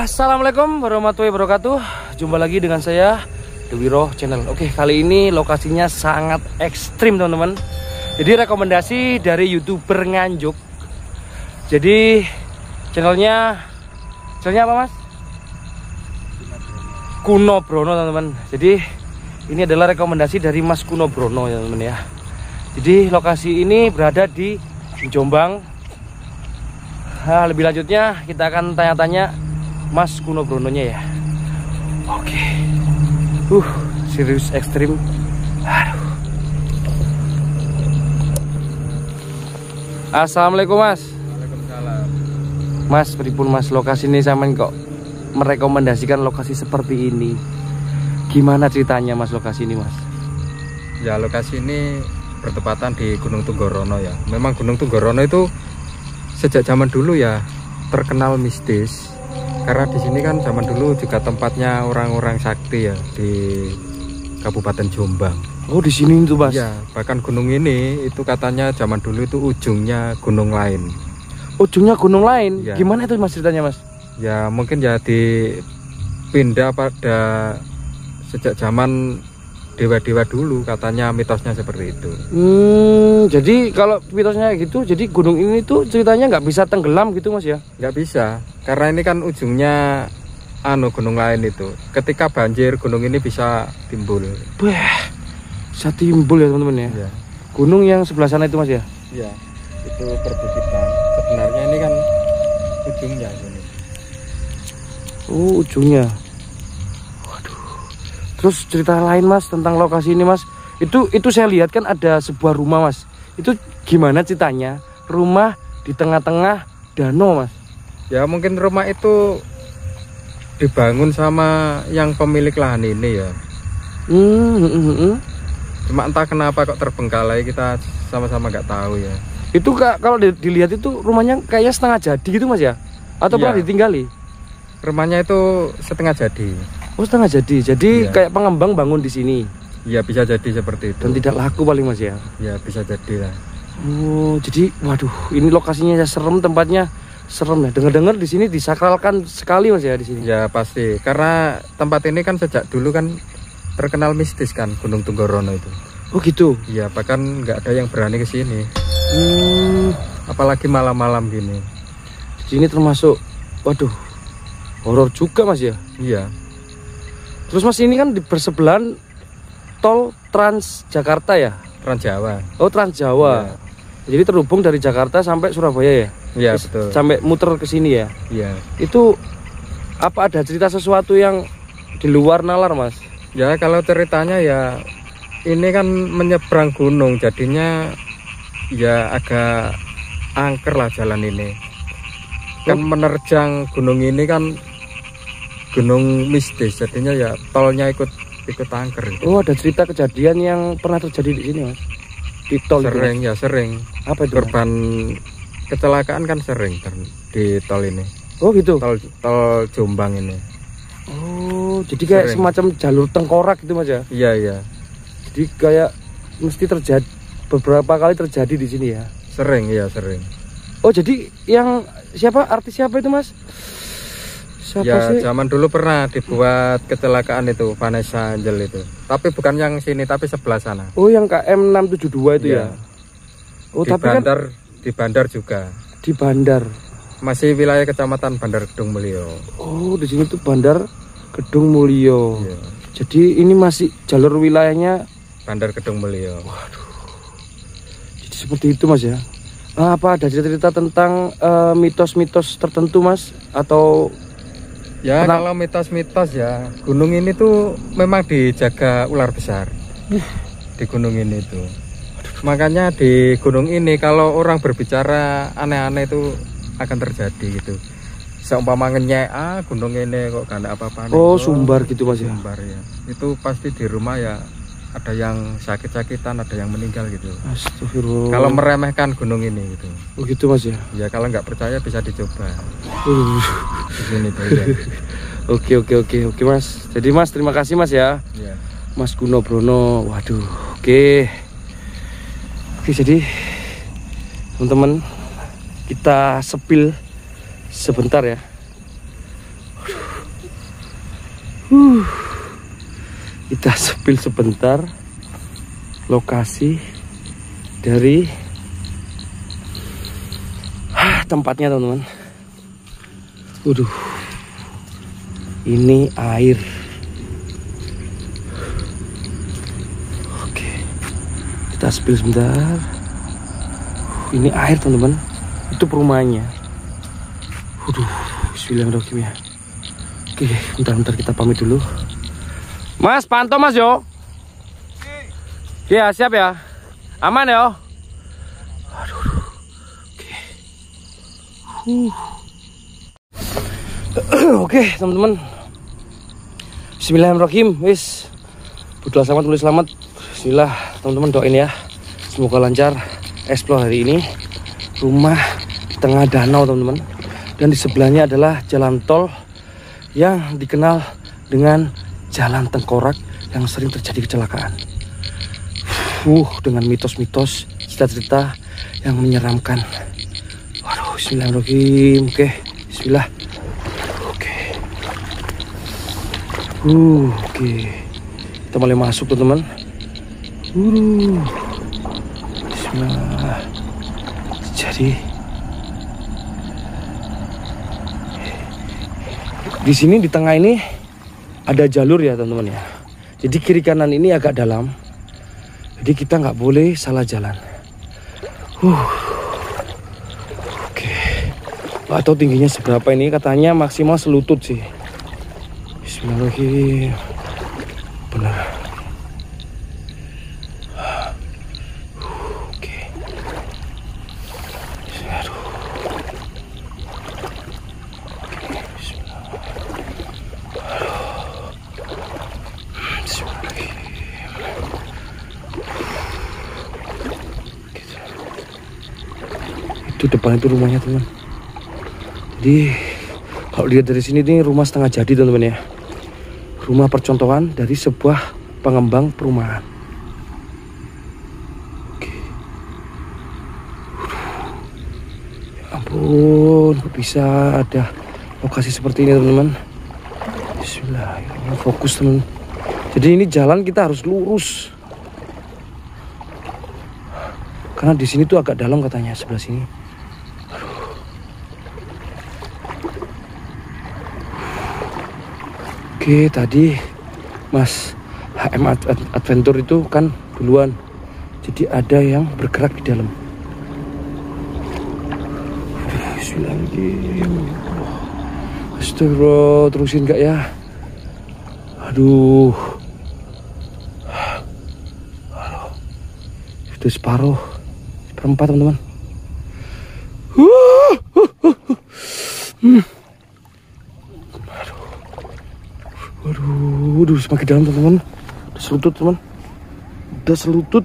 Assalamualaikum warahmatullahi wabarakatuh. Jumpa lagi dengan saya Dewiro Channel. Oke, kali ini lokasinya sangat ekstrim teman-teman. Jadi rekomendasi dari YouTuber Nganjuk. Jadi channelnya apa mas? Kuno Brono teman-teman. Jadi ini adalah rekomendasi dari Mas Kuno Brono ya teman-teman ya. Jadi lokasi ini berada di Jombang. Nah, lebih lanjutnya kita akan tanya-tanya Mas Kuno Brononya ya. Oke. Serius ekstrim. Aduh. Assalamualaikum mas. Waalaikumsalam. Mas, pripun mas lokasi ini sampean kok merekomendasikan lokasi seperti ini? Gimana ceritanya mas lokasi ini mas? Ya lokasi ini bertepatan di Gunung Tunggorono ya. Memang Gunung Tunggorono itu sejak zaman dulu ya terkenal mistis. Karena di sini kan zaman dulu juga tempatnya orang-orang sakti ya di Kabupaten Jombang. Oh di sini itu mas? Ya bahkan gunung ini itu katanya zaman dulu itu ujungnya gunung lain. Ujungnya gunung lain? Ya. Gimana itu mas ceritanya mas? Ya mungkin ya dipindah pada sejak zaman dewa-dewa dulu, katanya mitosnya seperti itu. Jadi kalau mitosnya gitu, jadi gunung ini tuh ceritanya nggak bisa tenggelam gitu mas ya? Nggak bisa, karena ini kan ujungnya gunung lain itu. Ketika banjir gunung ini bisa timbul. Bisa timbul ya teman-teman ya? Ya. Gunung yang sebelah sana itu mas ya? Iya, itu perbukitan. Sebenarnya ini kan ujungnya ini. Oh ujungnya. Terus cerita lain mas tentang lokasi ini mas, itu saya lihat kan ada sebuah rumah mas. Itu gimana ceritanya? Rumah di tengah-tengah danau mas. Ya mungkin rumah itu dibangun sama yang pemilik lahan ini ya. Cuma entah kenapa kok terbengkalai, kita sama-sama nggak tahu ya. Itu kalau dilihat itu rumahnya kayaknya setengah jadi gitu mas ya? Atau pernah ditinggali? Rumahnya itu setengah jadi. Oh setengah jadi Iya. Kayak pengembang bangun di sini. Iya bisa jadi seperti itu. Dan tidak laku paling mas ya? Ya bisa jadi lah. Oh jadi waduh ini lokasinya ya serem, tempatnya serem ya. Dengar-dengar di sini disakralkan sekali mas ya di sini. Ya pasti, karena tempat ini kan sejak dulu kan terkenal mistis kan, Gunung Tunggorono itu. Oh gitu. Iya bahkan nggak ada yang berani ke sini. Apalagi malam-malam gini. Di sini termasuk waduh horor juga mas ya? Iya. Terus mas ini kan di bersebelahan tol Trans Jakarta ya? Trans Jawa. Oh Trans Jawa. Ya. Jadi terhubung dari Jakarta sampai Surabaya ya? Iya betul. Sampai muter ke sini ya? Iya. Itu apa ada cerita sesuatu yang di luar nalar mas? Ya kalau ceritanya ya ini kan menyeberang gunung, jadinya ya agak angker lah jalan ini. Kan menerjang gunung ini kan gunung mistis, jadinya ya tolnya ikut angker gitu. Oh ada cerita kejadian yang pernah terjadi di sini mas? Di tol sering itu, ya sering. apa itu Korban kecelakaan kan sering di tol ini. Oh gitu. Tol Jombang ini. Oh jadi kayak Sering. semacam jalur tengkorak gitu mas ya? Iya iya. Jadi kayak mesti terjadi beberapa kali terjadi di sini ya? Sering ya sering. Oh jadi yang artis siapa itu mas? Siapa Ya sih? zaman dulu pernah dibuat kecelakaan itu Vanessa Angel itu. Tapi bukan yang sini, tapi sebelah sana. Oh yang KM 672 itu Iya. ya? Oh Di tapi kan di Bandar juga. di Bandar. Masih wilayah kecamatan Bandar Kedung Mulyo. Oh di sini tuh Bandar Kedung Mulyo. Iya. Jadi ini masih jalur wilayahnya Bandar Kedung Mulyo. Waduh. Jadi seperti itu Mas ya. Apa ada cerita tentang mitos-mitos tertentu Mas? Atau ya kalau mitos-mitos ya, gunung ini tuh memang dijaga ular besar. Di gunung ini tuh. Makanya di gunung ini kalau orang berbicara aneh-aneh itu akan terjadi gitu. Seumpama ngenyek, gunung ini kok gak ada apa-apa. Oh, sumbar gitu Mas ya. Sumbar ya. Itu pasti di rumah ya ada yang sakit-sakitan, ada yang meninggal gitu. Astagfirullah. Kalau meremehkan gunung ini gitu. Oh gitu Mas ya. Ya kalau nggak percaya bisa dicoba. Di sini tuh ya. Oke Mas. Jadi Mas terima kasih Mas ya. Ya. Mas Guno Brono. Waduh. Oke jadi teman-teman kita sepil sebentar ya. Kita sepil sebentar lokasi dari tempatnya teman-teman. Waduh, ini air. Oke, kita sepil sebentar. Ini air teman-teman. Itu perumahannya. Waduh, bismillahirrahmanirrahim ya. Oke, bentar kita pamit dulu. Mas, pantau Mas yo. Iya, siap ya. Aman ya. Aduh. Oke. Oke, teman-teman. Bismillahirrahmanirrahim. Wis. Berdoa selamat, tulis selamat. Bismillah, teman-teman doain ya. Semoga lancar explore hari ini. Rumah di tengah danau, teman-teman. Dan di sebelahnya adalah jalan tol yang dikenal dengan Jalan Tengkorak yang sering terjadi kecelakaan. Dengan mitos-mitos, cerita-cerita yang menyeramkan. Waduh, bismillahirrahmanirrahim. Oke, bismillah. Oke. Oke. Kita mulai masuk, teman-teman. Bismillah. Jadi di sini di tengah ini ada jalur ya teman-teman ya. Jadi kiri kanan ini agak dalam. Jadi kita nggak boleh salah jalan. Oke. Nggak tahu tingginya seberapa ini. Katanya maksimal selutut sih. Bismillahirrahmanirrahim. Benar. Oke. Itu depan itu rumahnya teman. Jadi kalau lihat dari sini ini rumah setengah jadi teman-teman ya. Rumah percontohan dari sebuah pengembang perumahan. Oke. Ya ampun, kok bisa ada lokasi seperti ini teman-teman. Bismillahirrahmanirrahim. Fokus teman. Jadi ini jalan kita harus lurus. Karena di sini tuh agak dalam katanya sebelah sini. Oke, tadi Mas HM Adventure itu kan duluan. Jadi ada yang bergerak di dalam. Bismillahirrahmanirrahim. Astagfirullah, terusin gak ya? Aduh. Sudah separuh. Seperempat teman-teman. Waduh, semakin dalam teman-teman. Udah selutut teman. Udah selutut.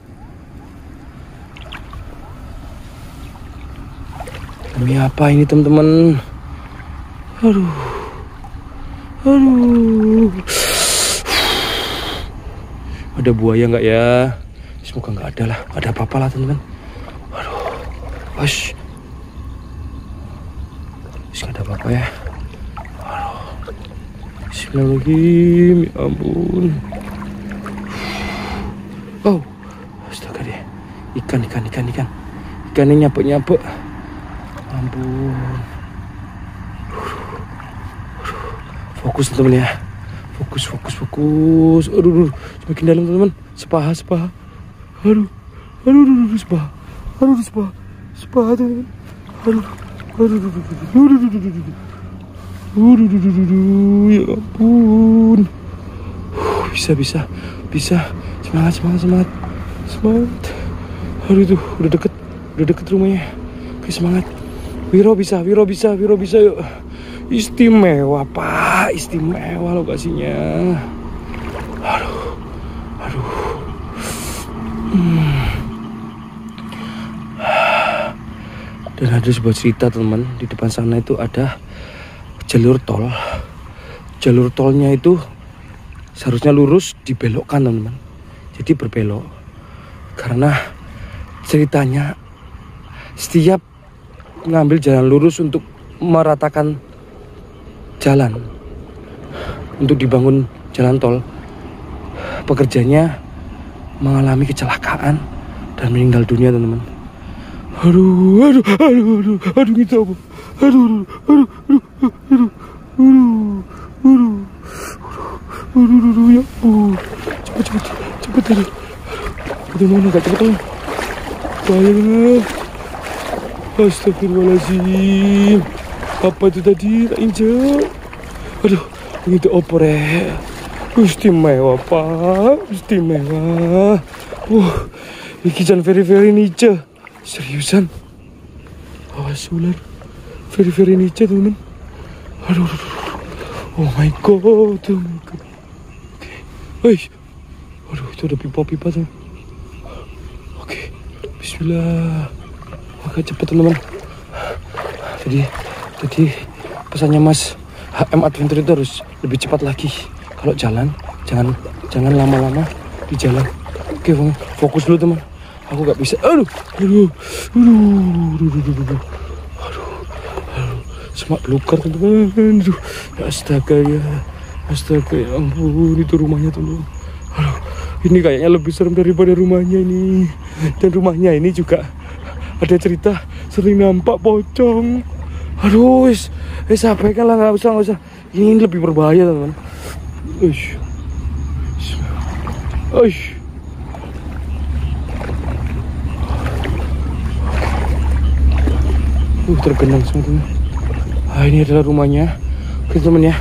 Demi apa ini teman-teman? Aduh. Ada buaya nggak ya? Semoga nggak ada lah. Ada apa-apa lah teman-teman. Aduh. Ash. Nggak ada apa-apa ya. Bismillahirrahmanirrahim, ya ampun. Oh, astaga deh. Ikan. Ikannya nyapuk. Ampun. Fokus teman ya. Fokus. Aduh, semakin dalam teman-teman. Sepaha. Aduh, sepaha. Sepaha teman-teman. Aduh. Ya ampun. Bisa. Semangat. Aduh itu udah deket rumahnya. Oke, semangat. Wiro bisa yuk. Istimewa Pak, istimewa lokasinya. Aduh. Dan ada sebuah cerita teman, di depan sana itu ada jalur tol. Jalur tolnya itu seharusnya lurus, dibelokkan teman-teman. Jadi berbelok. Karena ceritanya setiap ngambil jalan lurus untuk meratakan jalan untuk dibangun jalan tol, pekerjanya mengalami kecelakaan dan meninggal dunia teman-teman. Aduh gitu apa? Aduh, ya ampun. Cepet tadi. Bagaimana gak cepet teman? Bahaya. Astagfirullahaladzim. Apa itu tadi? Tak injek. Aduh, itu opor ya. Istimewa Pak, istimewa. Iki jan very niche. Seriusan. Awas ular. Very niche teman. Aduh. Oh my god. Oke. Aduh, itu ada pipa tuh. Oke. Bismillah. Agak cepet teman-teman. Jadi pesannya Mas HM Adventure itu harus lebih cepat lagi. Kalau jalan jangan lama-lama di jalan. Oke, fokus dulu teman. Aku nggak bisa. Aduh. Semak belukar teman-teman. Astaga ya ampun, itu rumahnya teman. Aduh, ini kayaknya lebih serem daripada rumahnya ini. Dan rumahnya ini juga ada cerita sering nampak pocong. Aduh, sampaikan lah, nggak usah. Ini lebih berbahaya teman. Tergenang semua teman. Ini adalah rumahnya. Oke teman ya,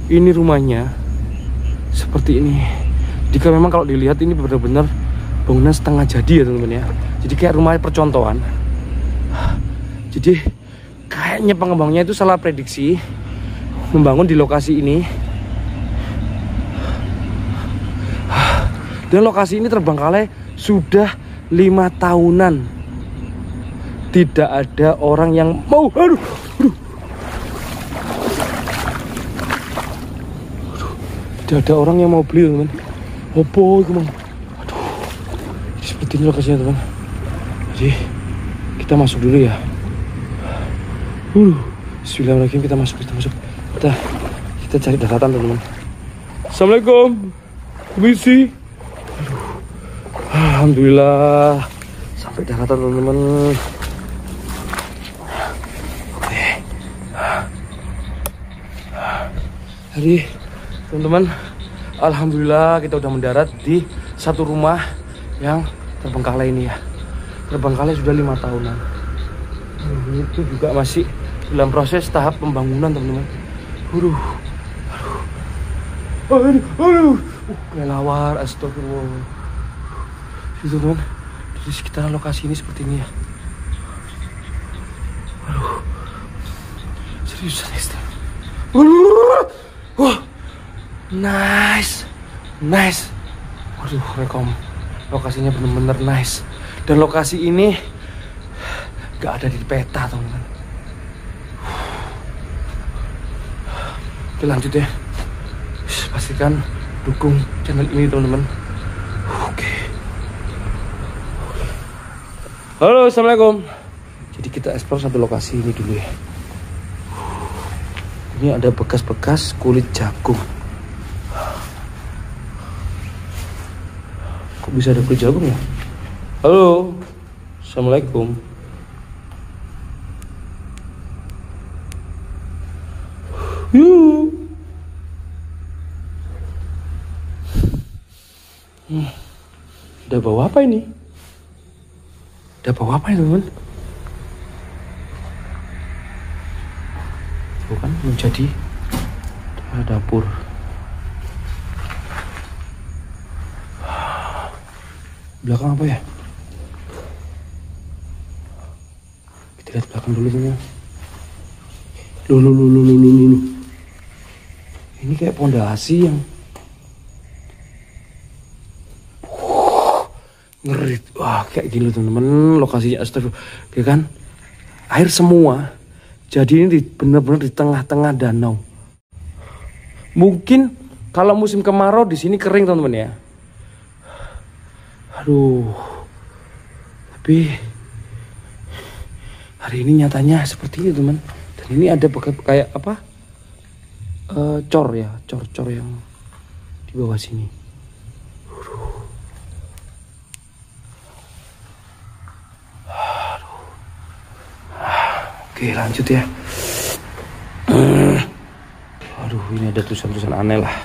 ini rumahnya seperti ini. Jika memang kalau dilihat ini benar-benar bangunan setengah jadi ya teman-teman ya. Jadi kayak rumah percontohan. Jadi kayaknya pengembangnya itu salah prediksi membangun di lokasi ini. Dan lokasi ini terbengkalai sudah 5 tahunan. Tidak ada orang yang mau. Aduh. Tidak ada orang yang mau beli teman. Opo itu bang. Aduh. Seperti ini lokasinya teman. Jadi kita masuk dulu ya. Bismillahirrahmanirrahim, kita masuk. Kita cari daratan teman-teman. Assalamualaikum. Permisi. Alhamdulillah sampai daratan teman-teman. Oke. Jadi teman-teman, alhamdulillah kita udah mendarat di satu rumah yang terbengkalai ini ya. Terbengkalai sudah 5 tahunan. Itu juga masih dalam proses tahap pembangunan teman-teman. Aduh. Kelawar, astagfirullah. Itu teman, di sekitaran lokasi ini seperti ini ya. Aduh, seriusan ekstrim. Nice. Waduh, rekom. Lokasinya bener-bener nice. Dan lokasi ini gak ada di peta teman-teman. Oke, lanjut ya. Pastikan dukung channel ini teman-teman. Oke. Halo, assalamualaikum. Jadi kita eksplor satu lokasi ini dulu ya. Ini ada bekas-bekas kulit jagung. Kok bisa ada kulit jagung ya? Halo, assalamualaikum. Udah bawa apa ini? Udah bawa apa ya teman-teman? Bukan menjadi dapur. Belakang apa ya? Kita lihat belakang dulu teman. Lu. Ini kayak pondasi yang ngeri. Wah, kayak gini teman-teman lokasinya, astagfirullah. Ya kan? Air semua. Jadi ini benar-benar di tengah-tengah danau. Mungkin kalau musim kemarau di sini kering teman-teman ya. Aduh. Tapi hari ini nyatanya seperti itu teman. Dan ini ada kayak apa? Cor yang di bawah sini. Oke, lanjut ya. Aduh, ini ada tulisan-tulisan aneh lah.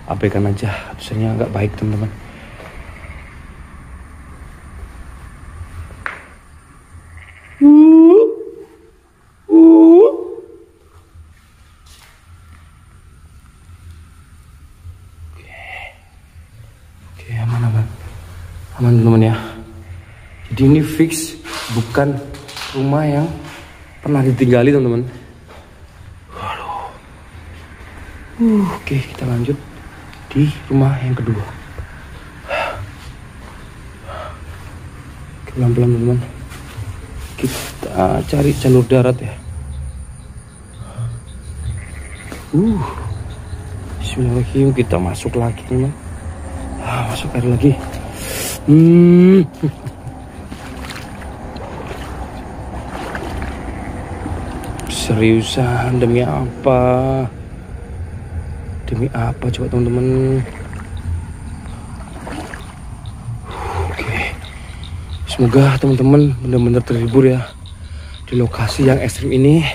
Abaikan aja, tulisannya nggak baik teman-teman. Oke, aman teman-teman ya. Jadi ini fix bukan rumah yang pernah ditinggali teman-teman. Waduh. Oke, kita lanjut di rumah yang kedua. Pelan-pelan teman-teman. Kita cari jalur darat ya. Bismillahirrahmanirrahim. Kita masuk lagi teman. Masuk air lagi. Seriusan, demi apa? Demi apa coba teman-teman? Oke. Semoga teman-teman benar-benar terhibur ya di lokasi yang ekstrim ini.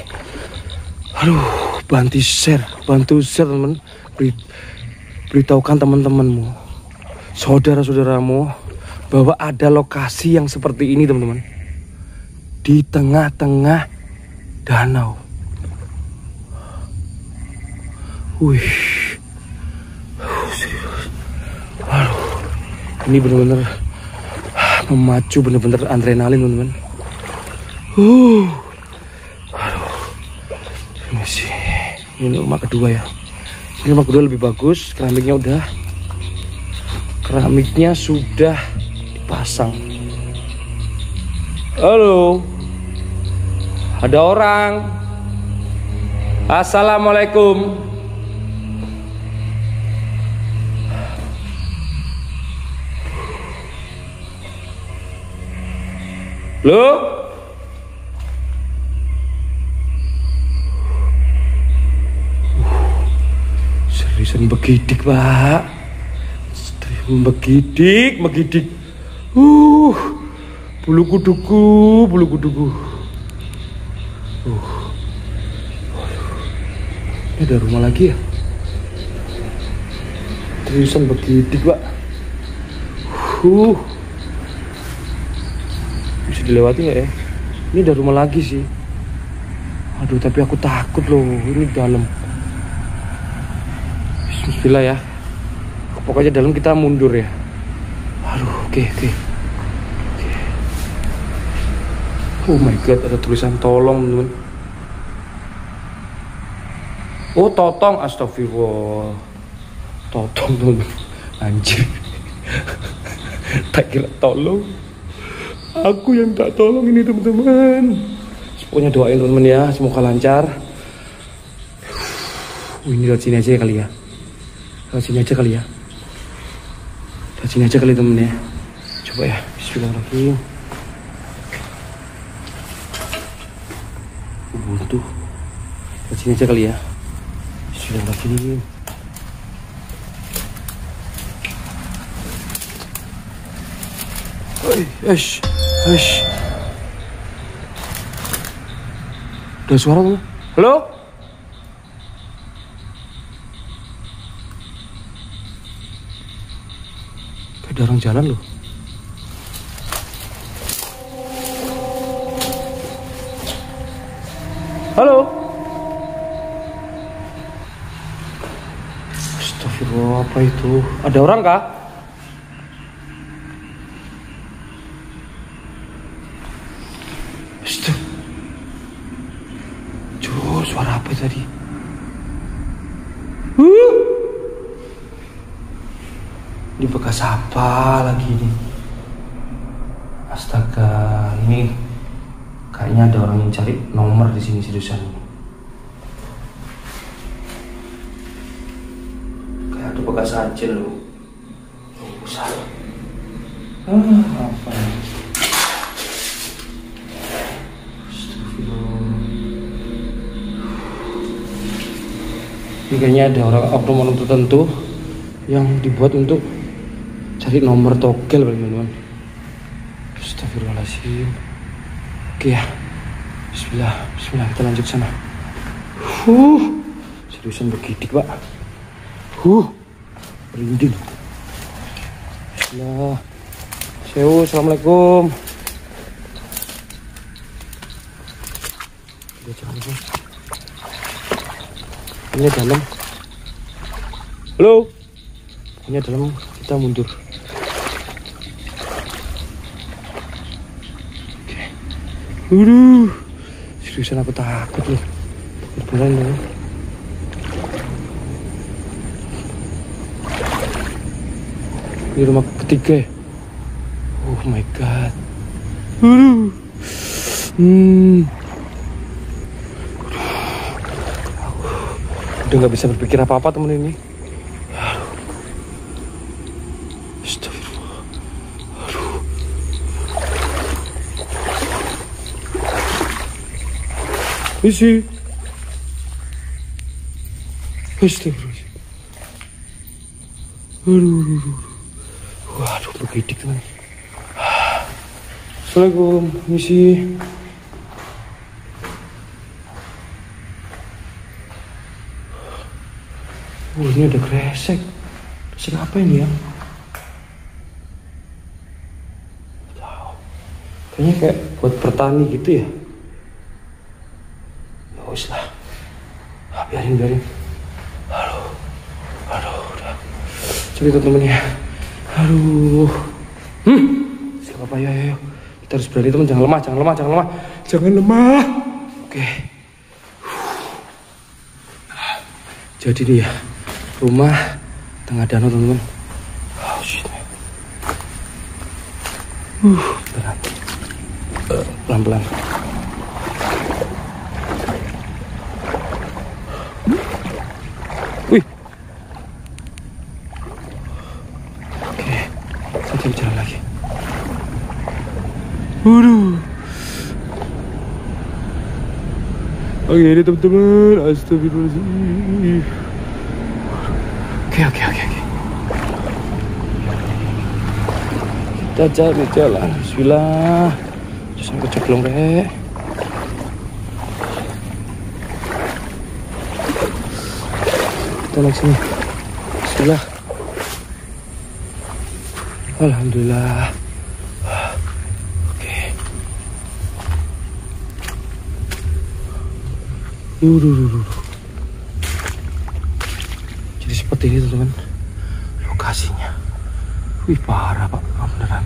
Aduh, bantu share teman-teman. Beritahukan teman-temanmu, saudara-saudaramu bahwa ada lokasi yang seperti ini teman-teman. Di tengah-tengah danau. Wih. Serius. Aduh. Ini benar-benar memacu, benar-benar adrenalin teman-teman. Aduh. Ini rumah kedua ya. Ini rumah kedua lebih bagus, keramiknya sudah dipasang. Halo. Ada orang. Assalamualaikum. Lo? Seriusan begidik, Pak. Begidik. Bulu kuduku. Ini ada rumah lagi ya. Seriusan begidik, Pak. Bisa dilewati nggak ya? Ini ada rumah lagi sih. Aduh, tapi aku takut loh. Ini dalam. Bismillah ya. Pokoknya dalam kita mundur ya. Aduh, oke. Oh my god, ada tulisan tolong teman. Oh, totong, astagfirullah. Totong teman. Anjir. Tak kira tolong. Aku yang tak tolong ini teman-teman. Pokoknya doain teman-teman ya, semoga lancar. Ini lewat sini aja kali ya. Lewat sini aja kali temen ya. Coba ya, bismillahirrahmanirrahim. Buntu. Lewat sini aja kali ya. Bismillahirrahmanirrahim. Eish. Ada suara tuh. Halo? Ada orang jalan loh. Halo. Astagfirullah, apa itu? Ada orang kah? Suara apa tadi? Di bekas apa lagi ini? Astaga, ini kayaknya ada orang yang cari nomor di sini seriusan. Kayak ada bekas aja loh. Usah. Apa ini? Ini kayaknya ada oknum tertentu yang dibuat untuk cari nomor togel, teman-teman. Astagfirullahaladzim. Oke ya. Bismillah, bismillah, kita lanjut sana. Seriusan begidik, Pak. Merinding. Bismillah. Sewu, assalamualaikum. Ini dalam. Halo. Ini dalam, kita mundur. Oke. Seriusan aku takut loh. Beneran loh. Ini rumah ketiga. Oh my god. Udah nggak bisa berpikir apa-apa temen ini. Astagfirullah. Isi. Astagfirullah. Waduh, begidik teman. Assalamualaikum, misi. Ini ada kresek. Kresek apa ini ya? Tahu. Kayaknya kayak buat bertani gitu ya. Ya wis lah. Biarin. Aduh, udah. Coba teman-teman ya. Aduh. Gak apa-apa, ya. Kita harus berani teman, jangan lemah. Oke. Jadi nih ya, rumah tengah danau teman-teman. Oh shit. Berat. Pelan-pelan. Wih. Oke, saya cari jalan lagi. Oke, ini teman-teman. Astagfirullahaladzim. Oke. Kita cari jalan. Bismillah. Jangan keceplong rek. Kita naik sini. Bismillah. Alhamdulillah. Oke. Jadi seperti ini teman-teman lokasinya. Wih, parah Pak, beneran.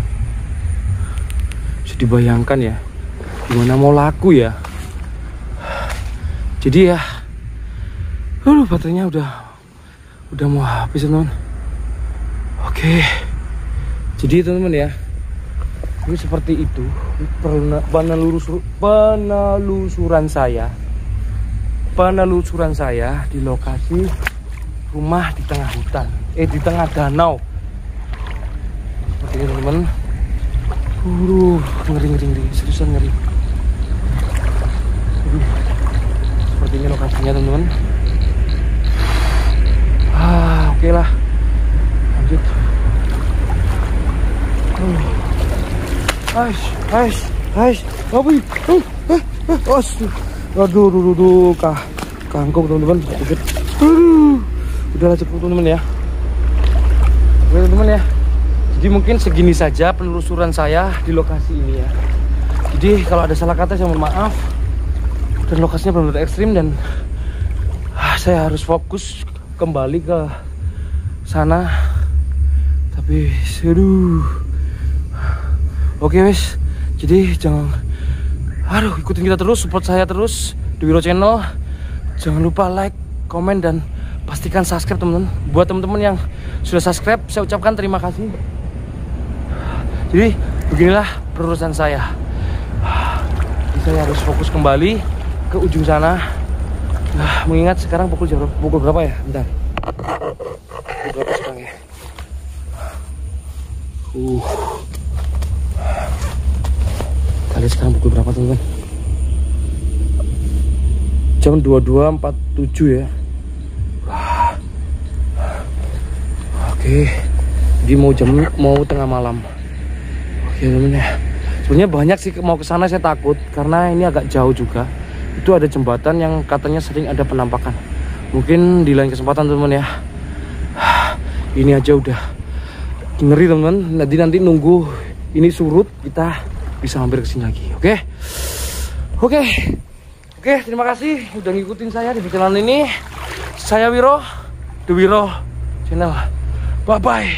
Bisa dibayangkan ya gimana mau laku ya. Jadi ya baterainya udah mau habis teman-teman. Oke. Jadi teman-teman ya, ini seperti itu penelusuran saya di lokasi rumah di tengah hutan, di tengah danau. Seperti ini teman-teman. Ngeri, seriusan ngeri. Seperti ini lokasinya teman-teman. Oke lah, lanjut. Aduh, kangkung teman-teman. Udahlah cepet teman-teman ya. Oke teman-teman ya, Jadi mungkin segini saja penelusuran saya di lokasi ini ya. Jadi kalau ada salah kata saya mohon maaf. Dan lokasinya benar-benar ekstrim dan saya harus fokus kembali ke sana. Tapi aduh. Oke wes. Jadi jangan ikutin kita terus, support saya terus di Wiro Channel. Jangan lupa like, komen dan pastikan subscribe teman-teman. Buat teman-teman yang sudah subscribe, saya ucapkan terima kasih. Jadi beginilah perurusan saya. Jadi saya harus fokus kembali ke ujung sana. Mengingat sekarang pukul berapa ya? Bentar. Pukul berapa sekarang ya? Kali sekarang pukul berapa teman-teman? Jam 22.47 ya. Oke. Jadi mau tengah malam. Oke teman-teman ya. Sebenarnya banyak sih mau ke sana, saya takut karena ini agak jauh juga. Itu ada jembatan yang katanya sering ada penampakan. Mungkin di lain kesempatan teman-teman ya. Ini aja udah ngeri teman-teman. Nanti nunggu ini surut kita bisa hampir kesini lagi. Oke, terima kasih udah ngikutin saya di channel ini. Saya Wiro, The Wiro Channel. Bye bye.